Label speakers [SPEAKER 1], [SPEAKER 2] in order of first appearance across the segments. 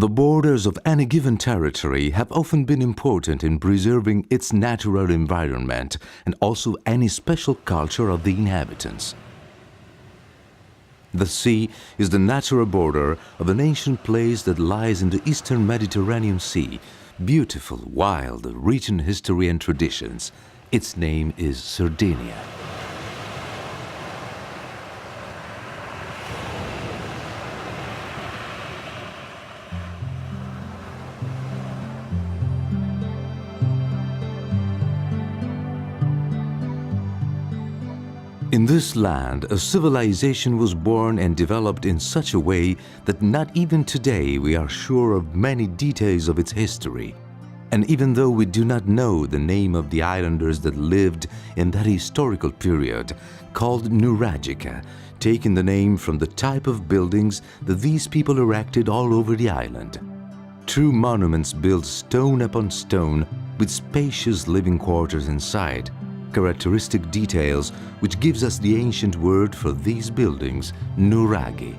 [SPEAKER 1] The borders of any given territory have often been important in preserving its natural environment and also any special culture of the inhabitants. The sea is the natural border of an ancient place that lies in the eastern Mediterranean Sea, beautiful, wild, rich in history and traditions. Its name is Sardinia. In this land, a civilization was born and developed in such a way that not even today we are sure of many details of its history. And even though we do not know the name of the islanders that lived in that historical period, called Nuraghica, taking the name from the type of buildings that these people erected all over the island. True monuments built stone upon stone with spacious living quarters inside, characteristic details which gives us the ancient word for these buildings, nuraghi.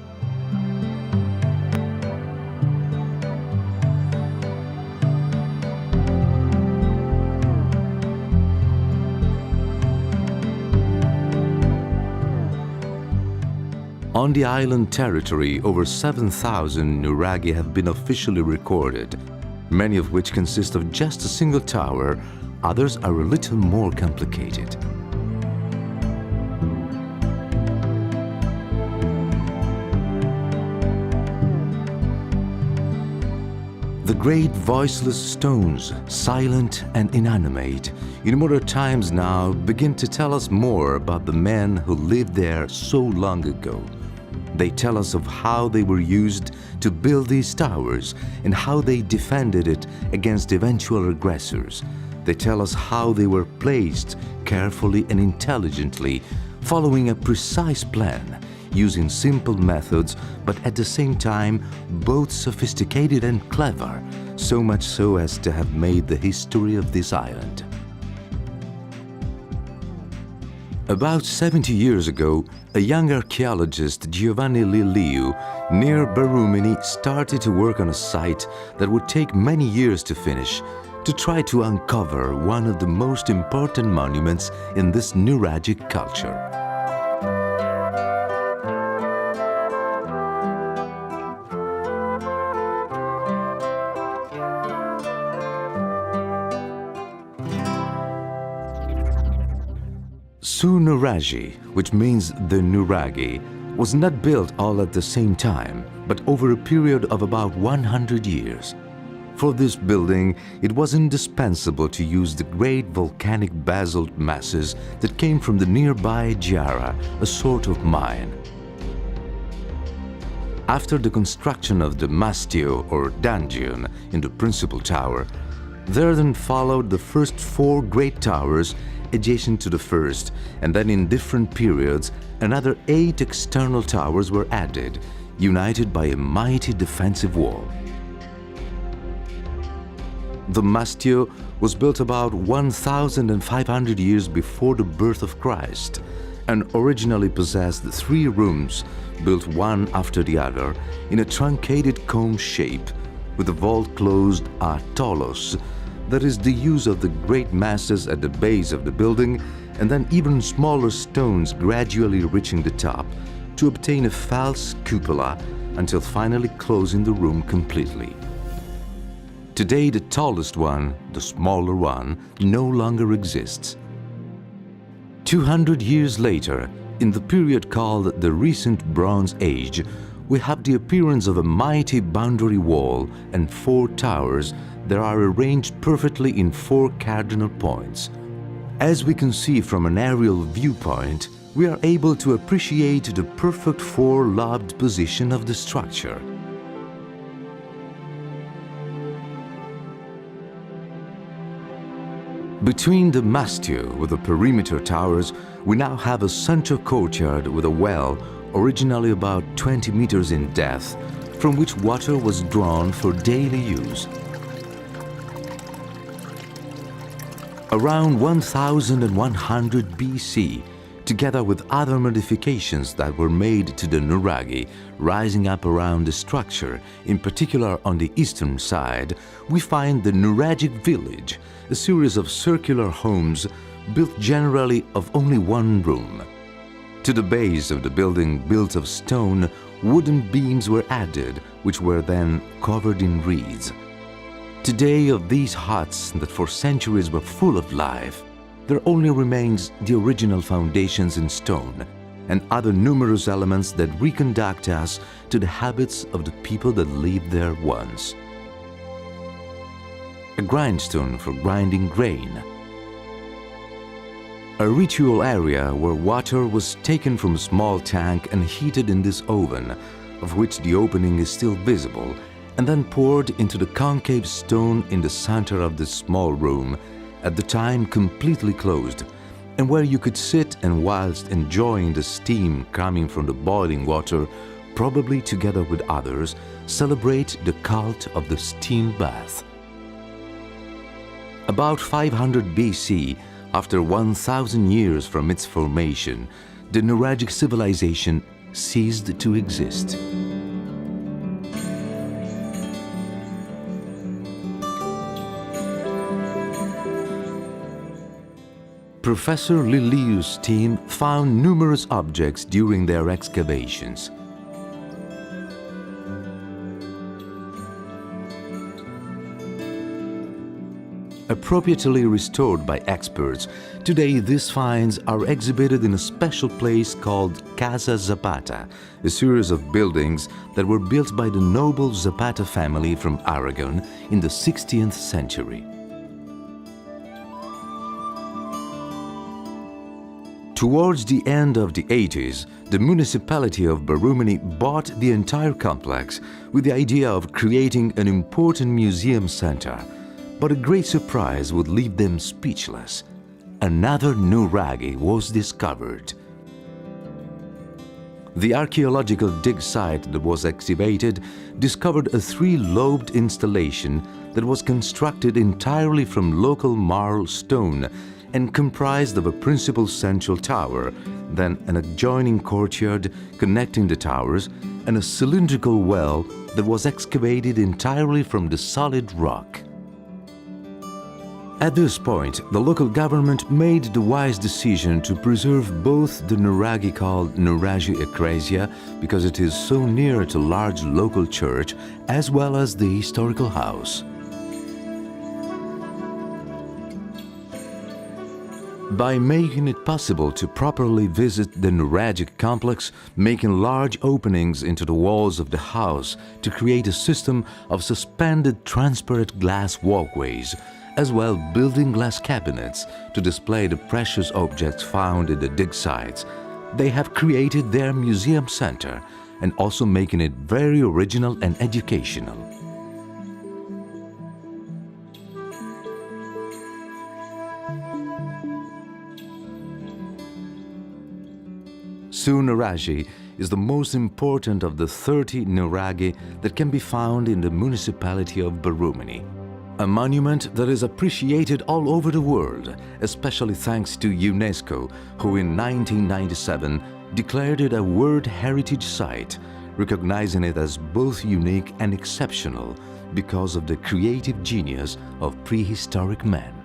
[SPEAKER 1] On the island territory, over 7,000 nuraghi have been officially recorded, many of which consist of just a single tower. Others are a little more complicated. The great voiceless stones, silent and inanimate, in modern times now begin to tell us more about the men who lived there so long ago. They tell us of how they were used to build these towers and how they defended it against eventual aggressors. They tell us how they were placed carefully and intelligently, following a precise plan, using simple methods, but at the same time both sophisticated and clever, so much so as to have made the history of this island. About 70 years ago, a young archaeologist, Giovanni Liliu, near Barumini, started to work on a site that would take many years to finish, to try to uncover one of the most important monuments in this nuraghic culture. Nuraghi, which means the nuraghi, was not built all at the same time, but over a period of about 100 years. For this building, it was indispensable to use the great volcanic basalt masses that came from the nearby Giara, a sort of mine. After the construction of the mastio or dungeon in the principal tower, there then followed the first 4 great towers adjacent to the first, and then in different periods another 8 external towers were added, united by a mighty defensive wall. The mastio was built about 1,500 years before the birth of Christ and originally possessed 3 rooms built one after the other in a truncated cone shape with the vault closed a tolos, that is the use of the great masses at the base of the building and then even smaller stones gradually reaching the top to obtain a false cupola until finally closing the room completely. Today, the tallest one, the smaller one, no longer exists. 200 years later, in the period called the Recent Bronze Age, we have the appearance of a mighty boundary wall and 4 towers that are arranged perfectly in 4 cardinal points. As we can see from an aerial viewpoint, we are able to appreciate the perfect 4-lobed position of the structure. Between the mastio with the perimeter towers, we now have a central courtyard with a well, originally about 20 meters in depth, from which water was drawn for daily use. Around 1100 BC, together with other modifications that were made to the nuraghe, rising up around the structure, in particular on the eastern side, we find the nuragic village, a series of circular homes built generally of only one room. To the base of the building, built of stone, wooden beams were added, which were then covered in reeds. Today, of these huts that for centuries were full of life, there only remains the original foundations in stone and other numerous elements that reconduct us to the habits of the people that lived there once. A grindstone for grinding grain. A ritual area where water was taken from a small tank and heated in this oven, of which the opening is still visible, and then poured into the concave stone in the center of this small room, at the time completely closed, and where you could sit and whilst enjoying the steam coming from the boiling water, probably together with others, celebrate the cult of the steam bath. About 500 BC, after 1,000 years from its formation, the nuragic civilization ceased to exist. Professor Liliu's team found numerous objects during their excavations. Appropriately restored by experts, today these finds are exhibited in a special place called Casa Zapata, a series of buildings that were built by the noble Zapata family from Aragon in the 16th century. Towards the end of the 80s, the municipality of Barumini bought the entire complex with the idea of creating an important museum center. But a great surprise would leave them speechless. Another nuraghe was discovered. The archaeological dig site that was excavated discovered a three-lobed installation that was constructed entirely from local marl stone and comprised of a principal central tower, then an adjoining courtyard connecting the towers, and a cylindrical well that was excavated entirely from the solid rock. At this point, the local government made the wise decision to preserve both the nuraghe called Nuraghe Ecclesia, because it is so near to a large local church, as well as the historical house. By making it possible to properly visit the nuragic complex, making large openings into the walls of the house to create a system of suspended transparent glass walkways, as well building glass cabinets to display the precious objects found in the dig sites, they have created their museum center and also making it very original and educational. Nuraghe is the most important of the 30 nuraghe that can be found in the municipality of Barumini. A monument that is appreciated all over the world, especially thanks to UNESCO, who in 1997 declared it a World Heritage Site, recognizing it as both unique and exceptional because of the creative genius of prehistoric man.